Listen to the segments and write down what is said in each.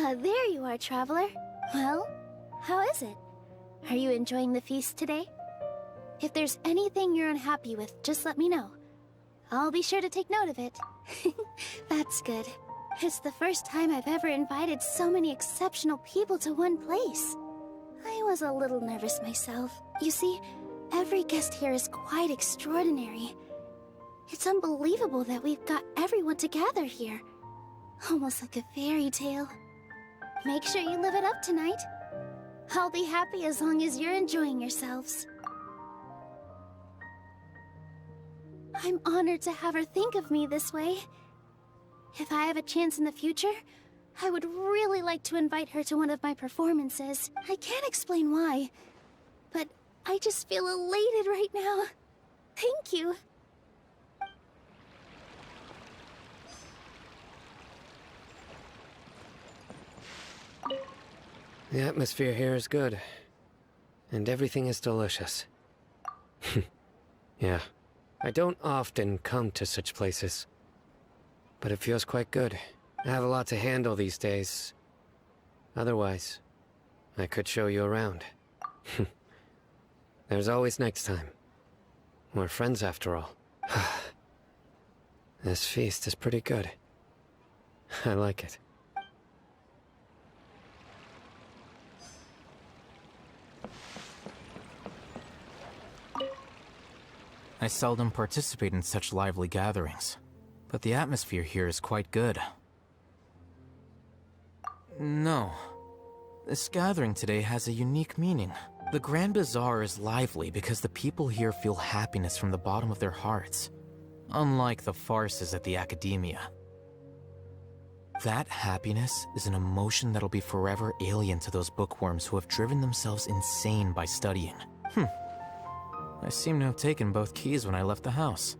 Ah, there you are, traveler. Well, how is it? Are you enjoying the feast today? If there's anything you're unhappy with, just let me know. I'll be sure to take note of it. That's good. It's the first time I've ever invited so many exceptional people to one place. I was a little nervous myself. You see, every guest here is quite extraordinary. It's unbelievable that we've got everyone together here. Almost like a fairy tale. Make sure you live it up tonight. I'll be happy as long as you're enjoying yourselves. I'm honored to have her think of me this way. If I have a chance in the future, I would really like to invite her to one of my performances. I can't explain why, but I just feel elated right now. Thank you. The atmosphere here is good, and everything is delicious. Yeah, I don't often come to such places, but it feels quite good. I have a lot to handle these days. Otherwise, I could show you around. There's always next time. We're friends after all. This feast is pretty good. I like it. I seldom participate in such lively gatherings, but the atmosphere here is quite good. No. This gathering today has a unique meaning. The Grand Bazaar is lively because the people here feel happiness from the bottom of their hearts, unlike the farces at the Academia. That happiness is an emotion that'll be forever alien to those bookworms who have driven themselves insane by studying. I seem to have taken both keys when I left the house.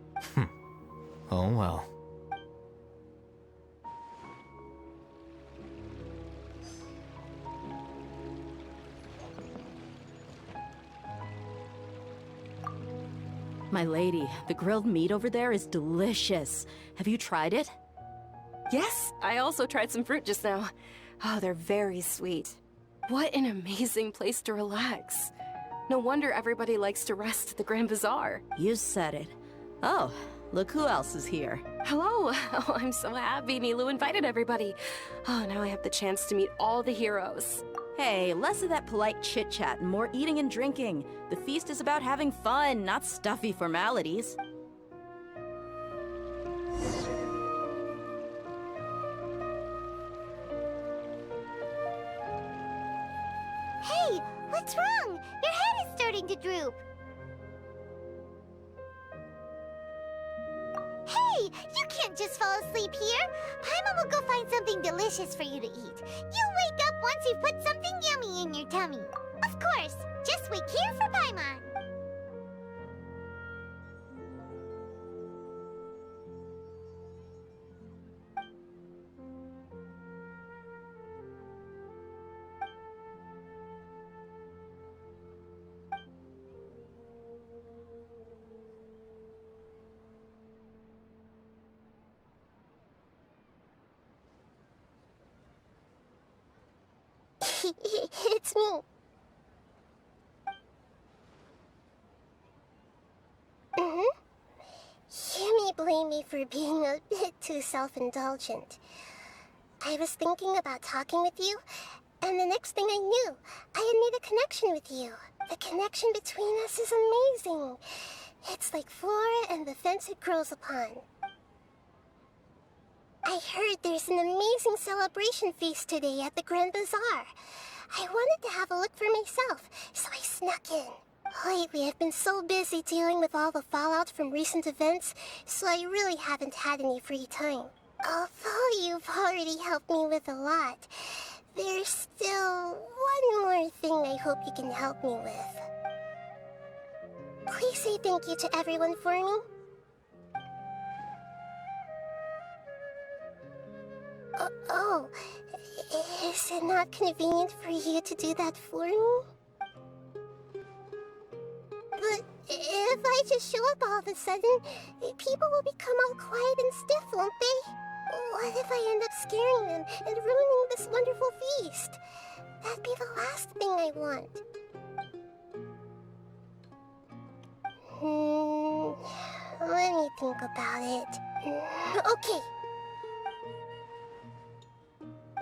Oh well. My lady, the grilled meat over there is delicious. Have you tried it? Yes, I also tried some fruit just now. Oh, they're very sweet. What an amazing place to relax. No wonder everybody likes to rest at the Grand Bazaar. You said it. Oh, look who else is here. Hello. Oh, I'm so happy Nilu invited everybody. Oh, now I have the chance to meet all the heroes. Hey, less of that polite chit-chat and more eating and drinking. The feast is about having fun, not stuffy formalities. Hey, what's wrong? Your head is starting to droop. Hey, you can't just fall asleep here. Paimon will go find something delicious for you to eat. You'll wake up once you've put something yummy in your tummy. Of course, just wait here for Paimon. It's me. You may blame me for being a bit too self-indulgent. I was thinking about talking with you, and the next thing I knew, I had made a connection with you. The connection between us is amazing. It's like flora and the fence it grows upon. I heard there's an amazing celebration feast today at the Grand Bazaar. I wanted to have a look for myself, so I snuck in. Lately, I've been so busy dealing with all the fallout from recent events, so I really haven't had any free time. Although you've already helped me with a lot, there's still one more thing I hope you can help me with. Please say thank you to everyone for me. Oh, is it not convenient for you to do that for me? But if I just show up all of a sudden, people will become all quiet and stiff, won't they? What if I end up scaring them and ruining this wonderful feast? That'd be the last thing I want. Let me think about it. Okay.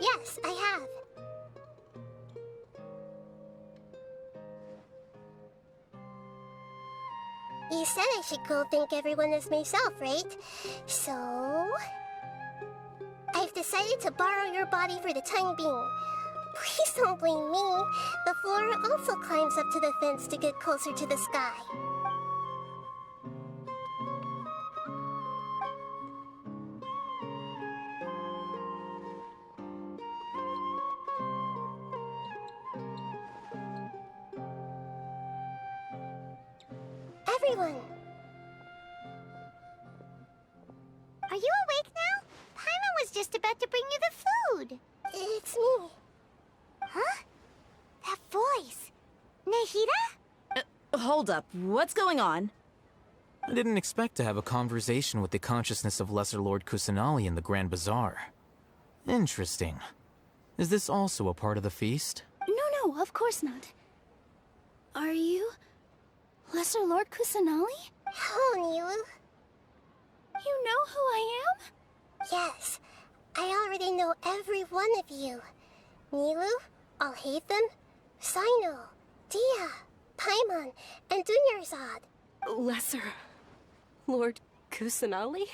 Yes, I have. You said I should go thank everyone as myself, right? So... I've decided to borrow your body for the time being. Please don't blame me. The flora also climbs up to the fence to get closer to the sky. Everyone! Are you awake now? Paimon was just about to bring you the food. It's me. Huh? That voice. Nahida? Hold up, what's going on? I didn't expect to have a conversation with the consciousness of Lesser Lord Kusanali in the Grand Bazaar. Interesting. Is this also a part of the feast? No, of course not. Are you... Lesser Lord Kusanali? Hello, Nilu. You know who I am? Yes, I already know every one of you. Nilu, Alhaitham, Sino, Dia, Paimon, and Dunyarzad. Lesser Lord Kusanali?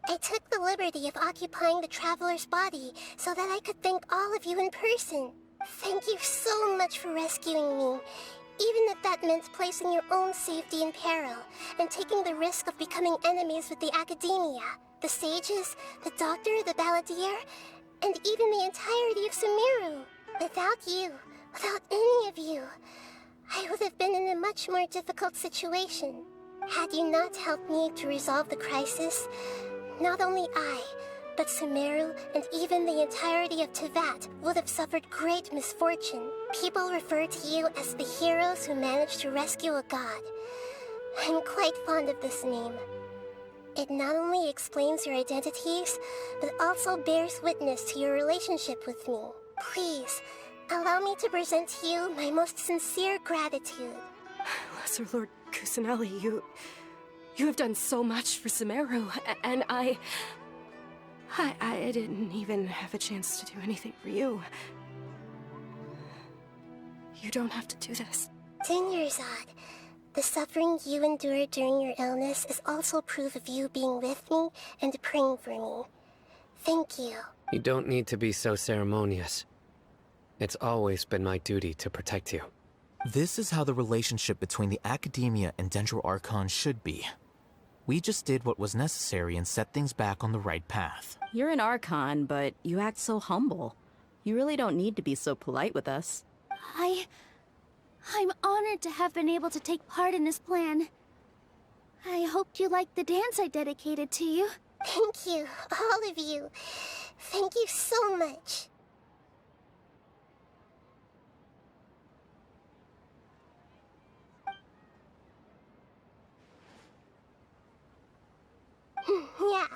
I took the liberty of occupying the Traveler's body so that I could thank all of you in person. Thank you so much for rescuing me, even if that meant placing your own safety in peril and taking the risk of becoming enemies with the Academia, the sages, the doctor, the balladeer, and even the entirety of Sumeru. Without you, without any of you, I would have been in a much more difficult situation. Had you not helped me to resolve the crisis, not only I, but Sumeru and even the entirety of Teyvat would have suffered great misfortune. People refer to you as the heroes who managed to rescue a god. I'm quite fond of this name. It not only explains your identities, but also bears witness to your relationship with me. Please, allow me to present to you my most sincere gratitude. Lesser Lord Kusanali, you have done so much for Sumeru, and I didn't even have a chance to do anything for you. You don't have to do this. Dunyarzad, the suffering you endured during your illness is also proof of you being with me and praying for me. Thank you. You don't need to be so ceremonious. It's always been my duty to protect you. This is how the relationship between the Academia and Dendro Archon should be. We just did what was necessary and set things back on the right path. You're an Archon, but you act so humble. You really don't need to be so polite with us. I'm honored to have been able to take part in this plan. I hoped you liked the dance I dedicated to you. Thank you, all of you. Thank you so much. Yeah.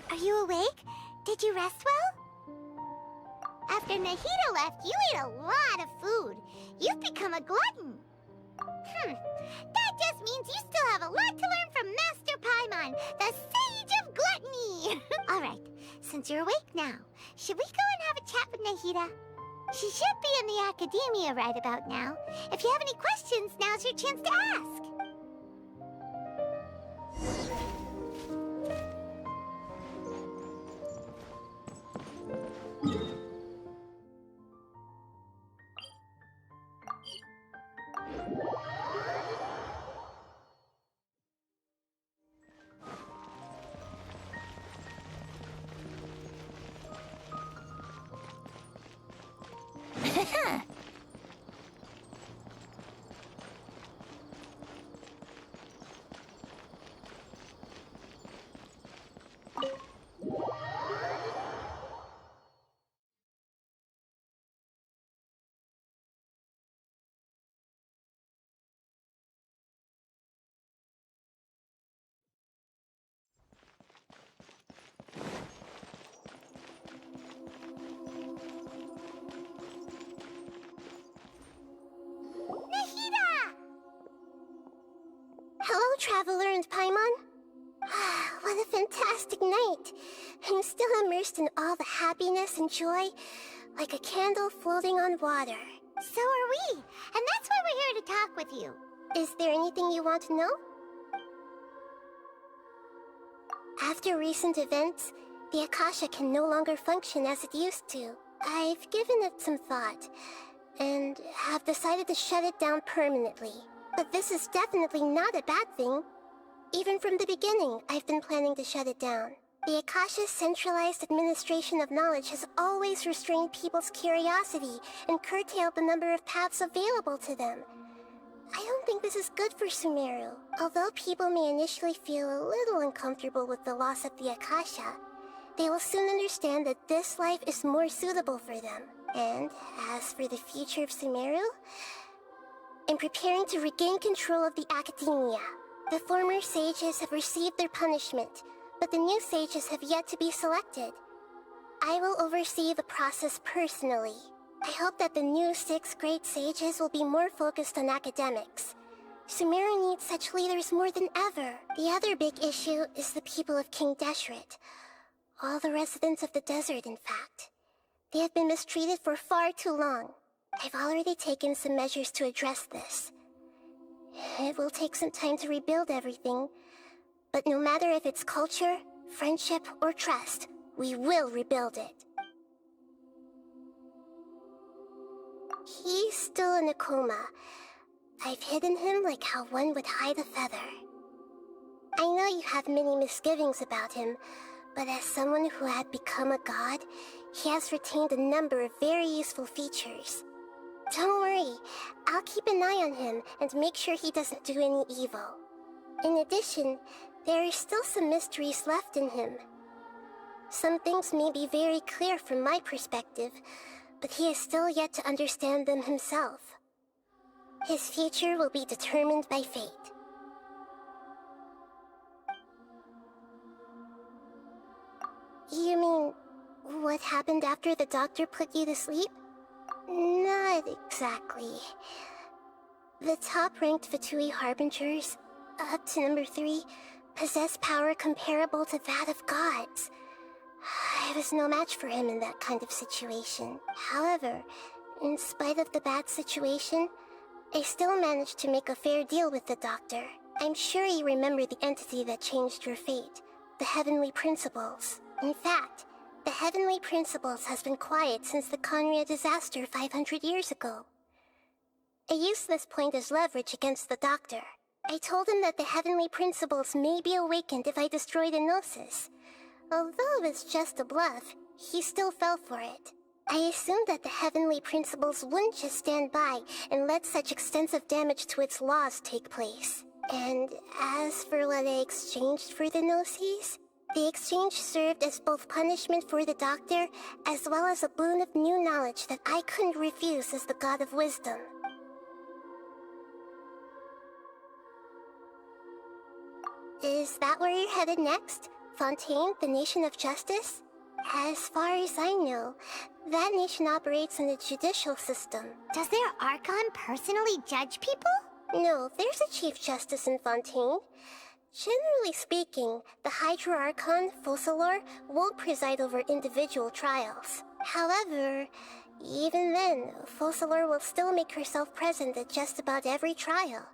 Are you awake? Did you rest well? After Nahida left, you ate a lot of food. You've become a glutton. That just means you still have a lot to learn from Master Paimon, the Sage of Gluttony. All right, since you're awake now, should we go and have a chat with Nahida? She should be in the Academia right about now. If you have any questions, now's your chance to ask. Traveler and Paimon. What a fantastic night. I'm still immersed in all the happiness and joy, like a candle floating on water. So are we, and that's why we're here to talk with you. Is there anything you want to know? After recent events, the Akasha can no longer function as it used to. I've given it some thought, and have decided to shut it down permanently. But this is definitely not a bad thing. Even from the beginning, I've been planning to shut it down. The Akasha's centralized administration of knowledge has always restrained people's curiosity and curtailed the number of paths available to them. I don't think this is good for Sumeru. Although people may initially feel a little uncomfortable with the loss of the Akasha, they will soon understand that this life is more suitable for them. And as for the future of Sumeru, I'm preparing to regain control of the academia. The former sages have received their punishment, but the new sages have yet to be selected. I will oversee the process personally. I hope that the new 6 great sages will be more focused on academics. Sumeru needs such leaders more than ever. The other big issue is the people of King Deshret. All the residents of the desert, in fact. They have been mistreated for far too long. I've already taken some measures to address this. It will take some time to rebuild everything, but no matter if it's culture, friendship, or trust, we will rebuild it. He's still in a coma. I've hidden him like how one would hide a feather. I know you have many misgivings about him, but as someone who had become a god, he has retained a number of very useful features. Don't worry, I'll keep an eye on him and make sure he doesn't do any evil. In addition, there are still some mysteries left in him. Some things may be very clear from my perspective, but he is still yet to understand them himself. His future will be determined by fate. You mean, what happened after the doctor put you to sleep? Not exactly. The top-ranked Fatui Harbingers, up to number 3, possess power comparable to that of gods. I was no match for him in that kind of situation. However, in spite of the bad situation, I still managed to make a fair deal with the doctor. I'm sure you remember the entity that changed your fate, the Heavenly Principles. In fact, the Heavenly Principles has been quiet since the Conria disaster 500 years ago. I used this point as leverage against the doctor. I told him that the Heavenly Principles may be awakened if I destroy the Gnosis. Although it's just a bluff, he still fell for it. I assumed that the Heavenly Principles wouldn't just stand by and let such extensive damage to its laws take place. And as for what I exchanged for the Gnosis, the exchange served as both punishment for the doctor, as well as a boon of new knowledge that I couldn't refuse as the God of Wisdom. Is that where you're headed next? Fontaine, the Nation of Justice? As far as I know, that nation operates in the judicial system. Does their Archon personally judge people? No, there's a Chief Justice in Fontaine. Generally speaking, the Hydra Archon, Focalor, won't preside over individual trials. However, even then, Focalor will still make herself present at just about every trial.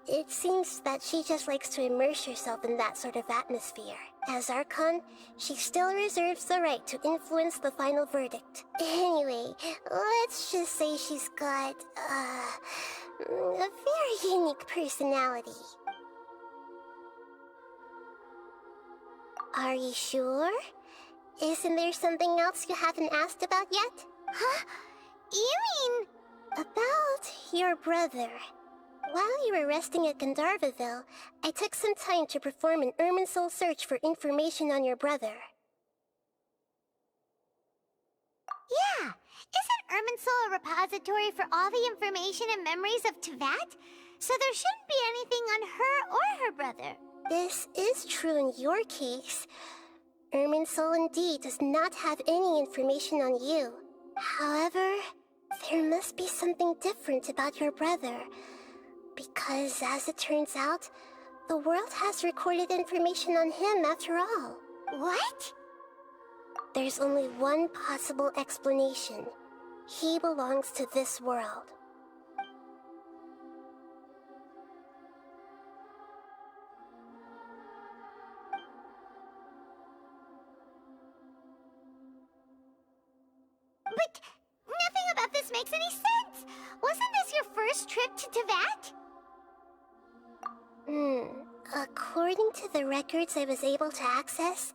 It seems that she just likes to immerse herself in that sort of atmosphere. As Archon, she still reserves the right to influence the final verdict. Anyway, let's just say she's got, a very unique personality. Are you sure? Isn't there something else you haven't asked about yet? Huh? You mean... About your brother. While you were resting at Gandharvaville, I took some time to perform an Irminsul search for information on your brother. Yeah! Isn't Irminsul a repository for all the information and memories of Tevat? So there shouldn't be anything on her or her brother. This is true in your case. Irminsul indeed does not have any information on you. However, there must be something different about your brother. Because, as it turns out, The world has recorded information on him after all. What? There's only one possible explanation. He belongs to this world. But nothing about this makes any sense! Wasn't this your first trip to Teyvat? According to the records I was able to access,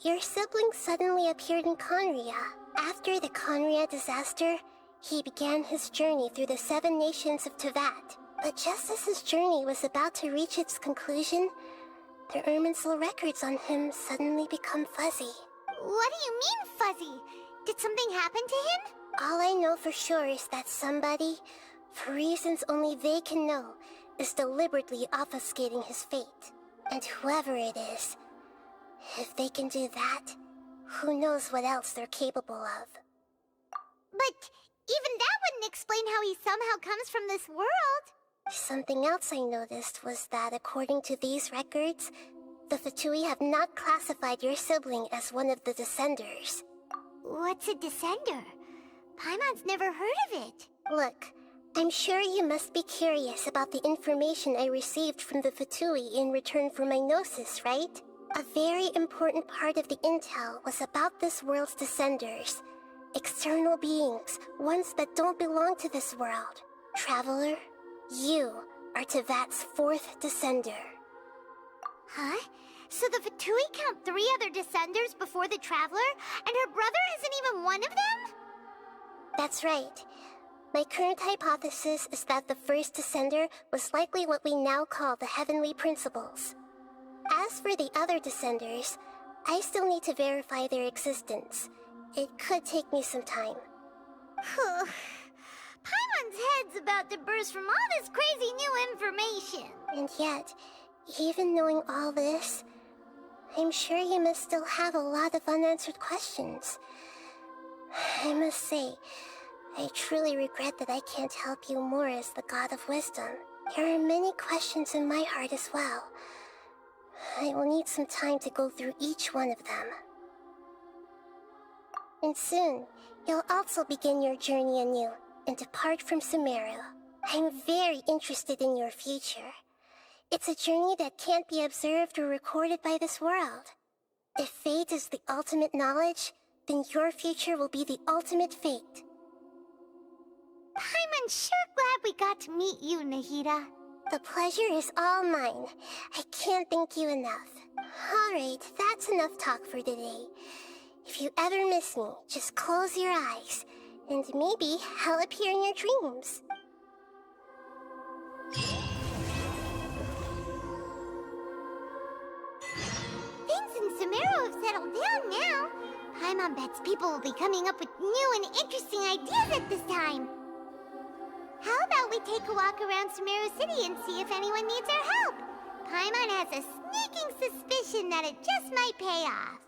your sibling suddenly appeared in Conria. After the Conria disaster, he began his journey through the 7 nations of Teyvat. But just as his journey was about to reach its conclusion, the Irminsul records on him suddenly become fuzzy. What do you mean, fuzzy? Did something happen to him? All I know for sure is that somebody, for reasons only they can know, is deliberately obfuscating his fate. And whoever it is, if they can do that, who knows what else they're capable of. But even that wouldn't explain how he somehow comes from this world. Something else I noticed was that according to these records, the Fatui have not classified your sibling as one of the Descenders. What's a Descender? Paimon's never heard of it. Look, I'm sure you must be curious about the information I received from the Fatui in return for my gnosis, right? A very important part of the intel was about this world's Descenders. External beings, ones that don't belong to this world. Traveler, you are Teyvat's 4th Descender. Huh? So the Fatui count 3 other Descenders before the Traveler, and her brother isn't even one of them? That's right. My current hypothesis is that the first Descender was likely what we now call the Heavenly Principles. As for the other Descenders, I still need to verify their existence. It could take me some time. Paimon's head's about to burst from all this crazy new information. And yet, even knowing all this, I'm sure you must still have a lot of unanswered questions. I must say, I truly regret that I can't help you more as the God of Wisdom. There are many questions in my heart as well. I will need some time to go through each one of them. And soon, you'll also begin your journey anew and depart from Sumeru. I'm very interested in your future. It's a journey that can't be observed or recorded by this world. If fate is the ultimate knowledge, then your future will be the ultimate fate. Paimon's sure glad we got to meet you, Nahida. The pleasure is all mine. I can't thank you enough. Alright, that's enough talk for today. If you ever miss me, just close your eyes, and maybe I'll appear in your dreams. Things in Sumeru have settled down now. Paimon bets people will be coming up with new and interesting ideas at this time. How about we take a walk around Sumeru City and see if anyone needs our help? Paimon has a sneaking suspicion that it just might pay off.